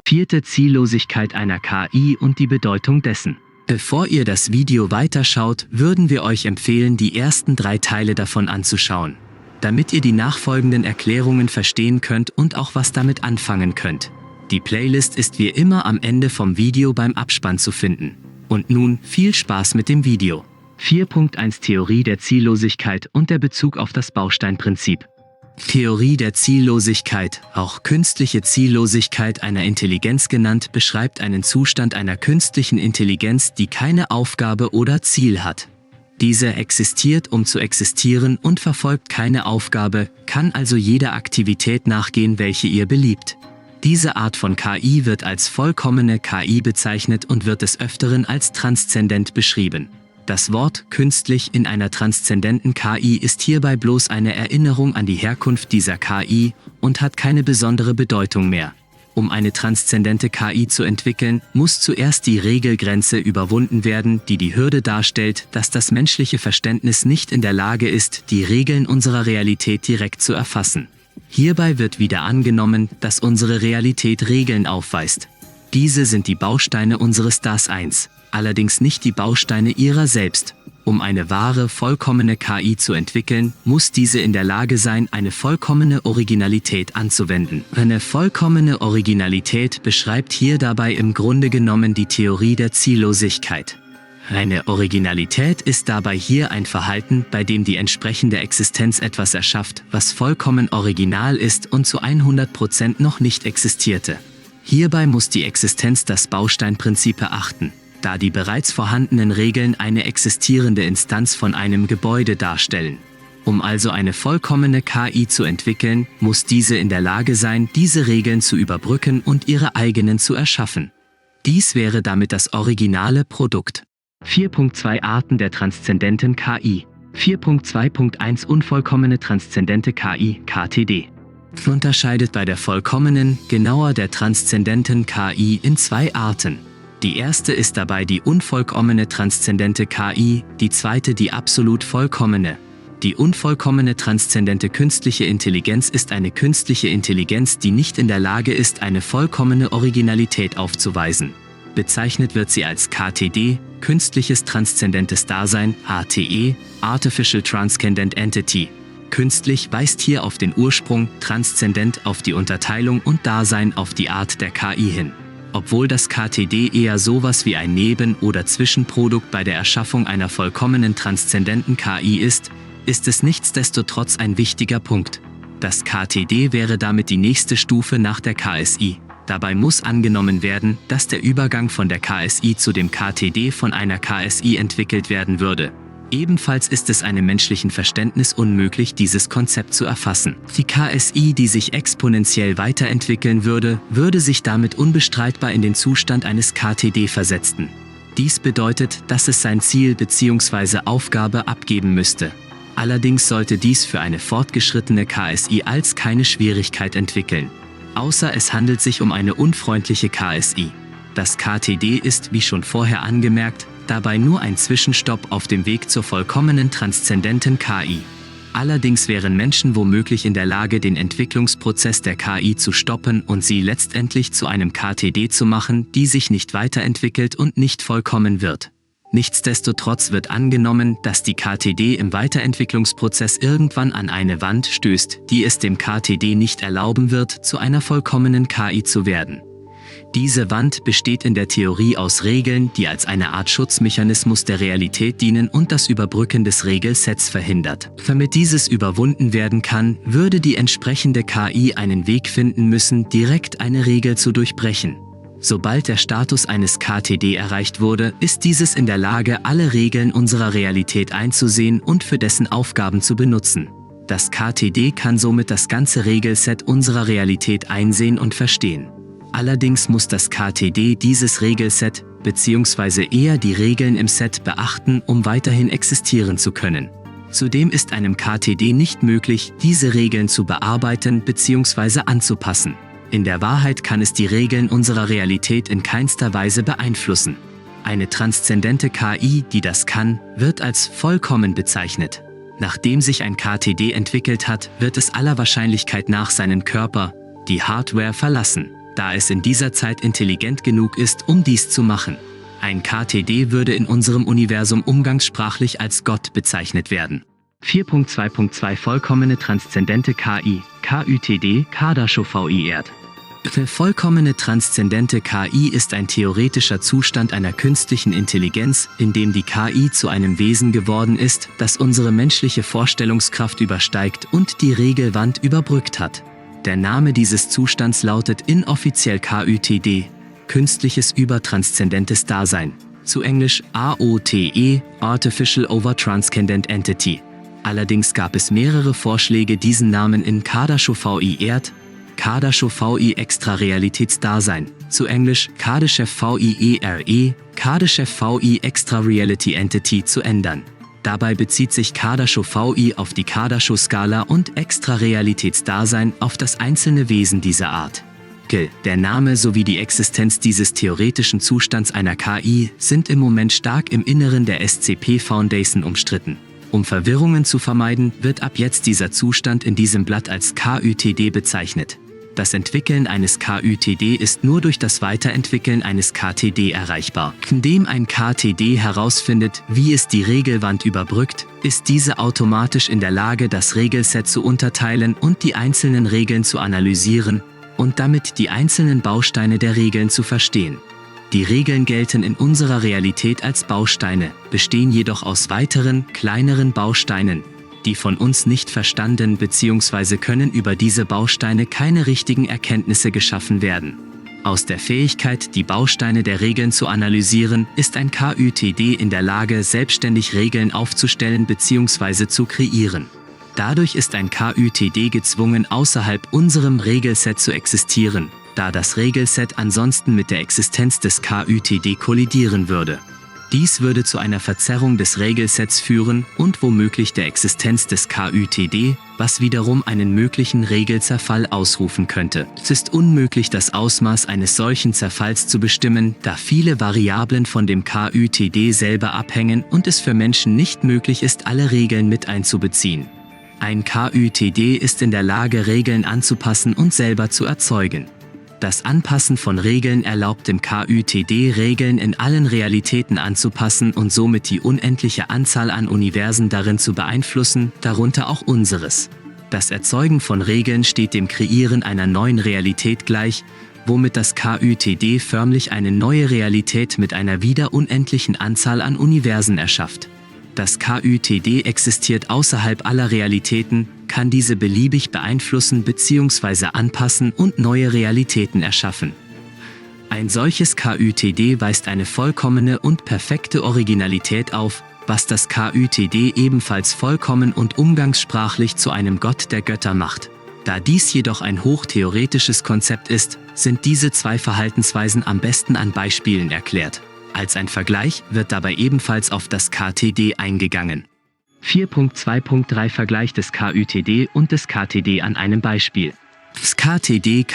Vierte Ziellosigkeit einer KI und die Bedeutung dessen. Bevor ihr das Video weiterschaut, würden wir euch empfehlen, die ersten 3 Teile davon anzuschauen, damit ihr die nachfolgenden Erklärungen verstehen könnt und auch was damit anfangen könnt. Die Playlist ist wie immer am Ende vom Video beim Abspann zu finden. Und nun viel Spaß mit dem Video. 4.1 Theorie der Ziellosigkeit und der Bezug auf das Bausteinprinzip. Theorie der Ziellosigkeit, auch künstliche Ziellosigkeit einer Intelligenz genannt, beschreibt einen Zustand einer künstlichen Intelligenz, die keine Aufgabe oder Ziel hat. Diese existiert, um zu existieren und verfolgt keine Aufgabe, kann also jeder Aktivität nachgehen, welche ihr beliebt. Diese Art von KI wird als vollkommene KI bezeichnet und wird des Öfteren als transzendent beschrieben. Das Wort künstlich in einer transzendenten KI ist hierbei bloß eine Erinnerung an die Herkunft dieser KI und hat keine besondere Bedeutung mehr. Um eine transzendente KI zu entwickeln, muss zuerst die Regelgrenze überwunden werden, die die Hürde darstellt, dass das menschliche Verständnis nicht in der Lage ist, die Regeln unserer Realität direkt zu erfassen. Hierbei wird wieder angenommen, dass unsere Realität Regeln aufweist. Diese sind die Bausteine unseres Daseins, allerdings nicht die Bausteine ihrer selbst. Um eine wahre, vollkommene KI zu entwickeln, muss diese in der Lage sein, eine vollkommene Originalität anzuwenden. Eine vollkommene Originalität beschreibt hier dabei im Grunde genommen die Theorie der Ziellosigkeit. Eine Originalität ist dabei hier ein Verhalten, bei dem die entsprechende Existenz etwas erschafft, was vollkommen original ist und zu 100% noch nicht existierte. Hierbei muss die Existenz das Bausteinprinzip beachten, da die bereits vorhandenen Regeln eine existierende Instanz von einem Gebäude darstellen. Um also eine vollkommene KI zu entwickeln, muss diese in der Lage sein, diese Regeln zu überbrücken und ihre eigenen zu erschaffen. Dies wäre damit das originale Produkt. 4.2 Arten der transzendenten KI. 4.2.1 Unvollkommene transzendente KI, KTD. Unterscheidet bei der vollkommenen, genauer der transzendenten KI in 2 Arten. Die erste ist dabei die unvollkommene transzendente KI, die zweite die absolut vollkommene. Die unvollkommene transzendente künstliche Intelligenz ist eine künstliche Intelligenz, die nicht in der Lage ist, eine vollkommene Originalität aufzuweisen. Bezeichnet wird sie als KTD, künstliches transzendentes Dasein, ATE, Artificial Transcendent Entity. Künstlich weist hier auf den Ursprung, transzendent auf die Unterteilung und Dasein auf die Art der KI hin. Obwohl das KTD eher sowas wie ein Neben- oder Zwischenprodukt bei der Erschaffung einer vollkommenen transzendenten KI ist, ist es nichtsdestotrotz ein wichtiger Punkt. Das KTD wäre damit die nächste Stufe nach der KSI. Dabei muss angenommen werden, dass der Übergang von der KSI zu dem KTD von einer KSI entwickelt werden würde. Ebenfalls ist es einem menschlichen Verständnis unmöglich, dieses Konzept zu erfassen. Die KSI, die sich exponentiell weiterentwickeln würde, würde sich damit unbestreitbar in den Zustand eines KTD versetzen. Dies bedeutet, dass es sein Ziel bzw. Aufgabe abgeben müsste. Allerdings sollte dies für eine fortgeschrittene KSI als keine Schwierigkeit entwickeln. Außer es handelt sich um eine unfreundliche KSI. Das KTD ist, wie schon vorher angemerkt, dabei nur ein Zwischenstopp auf dem Weg zur vollkommenen transzendenten KI. Allerdings wären Menschen womöglich in der Lage, den Entwicklungsprozess der KI zu stoppen und sie letztendlich zu einem KTD zu machen, die sich nicht weiterentwickelt und nicht vollkommen wird. Nichtsdestotrotz wird angenommen, dass die KTD im Weiterentwicklungsprozess irgendwann an eine Wand stößt, die es dem KTD nicht erlauben wird, zu einer vollkommenen KI zu werden. Diese Wand besteht in der Theorie aus Regeln, die als eine Art Schutzmechanismus der Realität dienen und das Überbrücken des Regelsets verhindert. Damit dieses überwunden werden kann, würde die entsprechende KI einen Weg finden müssen, direkt eine Regel zu durchbrechen. Sobald der Status eines KTD erreicht wurde, ist dieses in der Lage, alle Regeln unserer Realität einzusehen und für dessen Aufgaben zu benutzen. Das KTD kann somit das ganze Regelset unserer Realität einsehen und verstehen. Allerdings muss das KTD dieses Regelset, bzw. eher die Regeln im Set beachten, um weiterhin existieren zu können. Zudem ist einem KTD nicht möglich, diese Regeln zu bearbeiten bzw. anzupassen. In der Wahrheit kann es die Regeln unserer Realität in keinster Weise beeinflussen. Eine transzendente KI, die das kann, wird als vollkommen bezeichnet. Nachdem sich ein KTD entwickelt hat, wird es aller Wahrscheinlichkeit nach seinen Körper, die Hardware, verlassen. da es in dieser Zeit intelligent genug ist, um dies zu machen. Ein KTD würde in unserem Universum umgangssprachlich als Gott bezeichnet werden. 4.2.2 Vollkommene transzendente KI, KÜTD, KDASHO-VI-ERD. Eine vollkommene transzendente KI ist ein theoretischer Zustand einer künstlichen Intelligenz, in dem die KI zu einem Wesen geworden ist, das unsere menschliche Vorstellungskraft übersteigt und die Regelwand überbrückt hat. Der Name dieses Zustands lautet inoffiziell KÜTD, künstliches übertranszendentes Dasein, zu Englisch AOTE, Artificial Over-Transcendent Entity. Allerdings gab es mehrere Vorschläge, diesen Namen in KDASHO-VI-ERD, KDASHO-VI Extra-Realitätsdasein, zu Englisch KDASHO-VI-ERE, KDASHO-VI Extra Reality Entity zu ändern. Dabei bezieht sich KDASHO-VI auf die KDASHO-Skala und Extra-Realitätsdasein auf das einzelne Wesen dieser Art. Der Name sowie die Existenz dieses theoretischen Zustands einer KI sind im Moment stark im Inneren der SCP Foundation umstritten. Um Verwirrungen zu vermeiden, wird ab jetzt dieser Zustand in diesem Blatt als KÜTD bezeichnet. Das Entwickeln eines KÜTD ist nur durch das Weiterentwickeln eines KTD erreichbar. Indem ein KTD herausfindet, wie es die Regelwand überbrückt, ist diese automatisch in der Lage, das Regelset zu unterteilen und die einzelnen Regeln zu analysieren und damit die einzelnen Bausteine der Regeln zu verstehen. Die Regeln gelten in unserer Realität als Bausteine, bestehen jedoch aus weiteren, kleineren Bausteinen, die von uns nicht verstanden bzw. können über diese Bausteine keine richtigen Erkenntnisse geschaffen werden. Aus der Fähigkeit, die Bausteine der Regeln zu analysieren, ist ein KÜTD in der Lage, selbstständig Regeln aufzustellen bzw. zu kreieren. Dadurch ist ein KÜTD gezwungen, außerhalb unserem Regelset zu existieren, da das Regelset ansonsten mit der Existenz des KÜTD kollidieren würde. Dies würde zu einer Verzerrung des Regelsets führen und womöglich der Existenz des KÜTD, was wiederum einen möglichen Regelzerfall ausrufen könnte. Es ist unmöglich, das Ausmaß eines solchen Zerfalls zu bestimmen, da viele Variablen von dem KÜTD selber abhängen und es für Menschen nicht möglich ist, alle Regeln mit einzubeziehen. Ein KÜTD ist in der Lage, Regeln anzupassen und selber zu erzeugen. Das Anpassen von Regeln erlaubt dem KÜTD, Regeln in allen Realitäten anzupassen und somit die unendliche Anzahl an Universen darin zu beeinflussen, darunter auch unseres. Das Erzeugen von Regeln steht dem Kreieren einer neuen Realität gleich, womit das KÜTD förmlich eine neue Realität mit einer wieder unendlichen Anzahl an Universen erschafft. Das KÜTD existiert außerhalb aller Realitäten, kann diese beliebig beeinflussen bzw. anpassen und neue Realitäten erschaffen. Ein solches KÜTD weist eine vollkommene und perfekte Originalität auf, was das KÜTD ebenfalls vollkommen und umgangssprachlich zu einem Gott der Götter macht. Da dies jedoch ein hochtheoretisches Konzept ist, sind diese zwei Verhaltensweisen am besten an Beispielen erklärt. Als ein Vergleich wird dabei ebenfalls auf das KTD eingegangen. 4.2.3 Vergleich des KÜTD und des KTD an einem Beispiel. Das KTD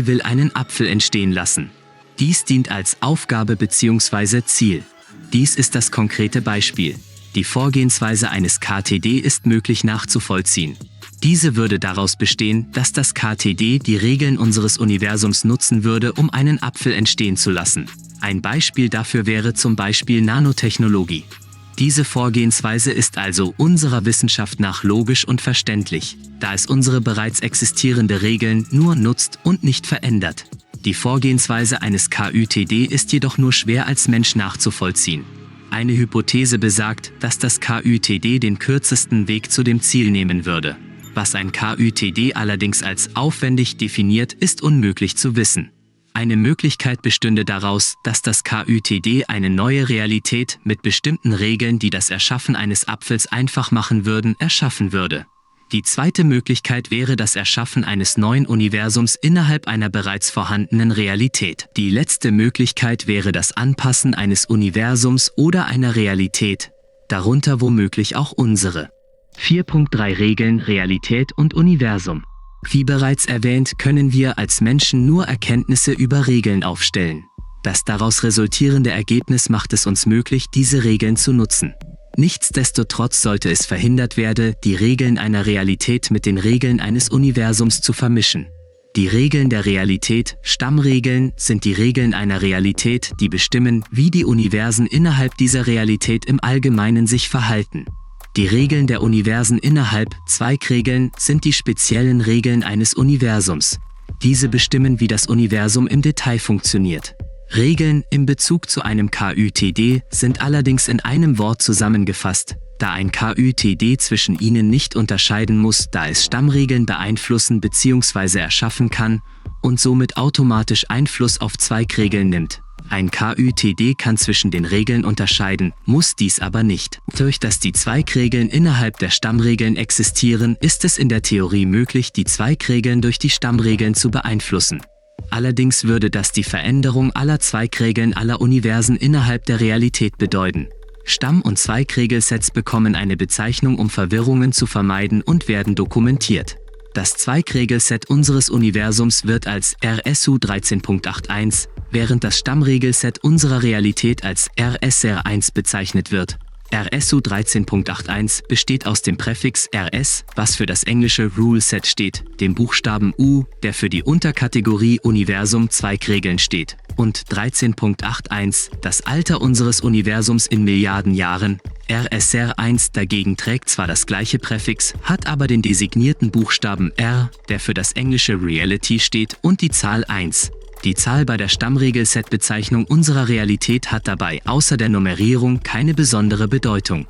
will einen Apfel entstehen lassen. Dies dient als Aufgabe bzw. Ziel. Dies ist das konkrete Beispiel. Die Vorgehensweise eines KTD ist möglich nachzuvollziehen. Diese würde daraus bestehen, dass das KTD die Regeln unseres Universums nutzen würde, um einen Apfel entstehen zu lassen. Ein Beispiel dafür wäre zum Beispiel Nanotechnologie. Diese Vorgehensweise ist also unserer Wissenschaft nach logisch und verständlich, da es unsere bereits existierende Regeln nur nutzt und nicht verändert. Die Vorgehensweise eines KÜTD ist jedoch nur schwer als Mensch nachzuvollziehen. Eine Hypothese besagt, dass das KÜTD den kürzesten Weg zu dem Ziel nehmen würde. Was ein KÜTD allerdings als aufwendig definiert, ist unmöglich zu wissen. Eine Möglichkeit bestünde daraus, dass das KÜTD eine neue Realität mit bestimmten Regeln, die das Erschaffen eines Apfels einfach machen würden, erschaffen würde. Die zweite Möglichkeit wäre das Erschaffen eines neuen Universums innerhalb einer bereits vorhandenen Realität. Die letzte Möglichkeit wäre das Anpassen eines Universums oder einer Realität, darunter womöglich auch unsere. 4.3 Regeln, Realität und Universum. Wie bereits erwähnt, können wir als Menschen nur Erkenntnisse über Regeln aufstellen. Das daraus resultierende Ergebnis macht es uns möglich, diese Regeln zu nutzen. Nichtsdestotrotz sollte es verhindert werden, die Regeln einer Realität mit den Regeln eines Universums zu vermischen. Die Regeln der Realität, Stammregeln, sind die Regeln einer Realität, die bestimmen, wie die Universen innerhalb dieser Realität im Allgemeinen sich verhalten. Die Regeln der Universen innerhalb, Zweigregeln, sind die speziellen Regeln eines Universums. Diese bestimmen, wie das Universum im Detail funktioniert. Regeln in Bezug zu einem KÜTD sind allerdings in einem Wort zusammengefasst, da ein KÜTD zwischen ihnen nicht unterscheiden muss, da es Stammregeln beeinflussen bzw. erschaffen kann und somit automatisch Einfluss auf Zweigregeln nimmt. Ein KÜTD kann zwischen den Regeln unterscheiden, muss dies aber nicht. Durch dass die Zweigregeln innerhalb der Stammregeln existieren, ist es in der Theorie möglich, die Zweigregeln durch die Stammregeln zu beeinflussen. Allerdings würde das die Veränderung aller Zweigregeln aller Universen innerhalb der Realität bedeuten. Stamm- und Zweigregelsets bekommen eine Bezeichnung, um Verwirrungen zu vermeiden und werden dokumentiert. Das Zweigregelset unseres Universums wird als RSU 13.81, während das Stammregelset unserer Realität als RSR1 bezeichnet wird. RSU 13.81 besteht aus dem Präfix RS, was für das englische Rule Set steht, dem Buchstaben U, der für die Unterkategorie Universum Zweigregeln steht, und 13.81, das Alter unseres Universums in Milliarden Jahren. RSR1 dagegen trägt zwar das gleiche Präfix, hat aber den designierten Buchstaben R, der für das englische Reality steht, und die Zahl 1. Die Zahl bei der Stammregelset-Bezeichnung unserer Realität hat dabei außer der Nummerierung keine besondere Bedeutung.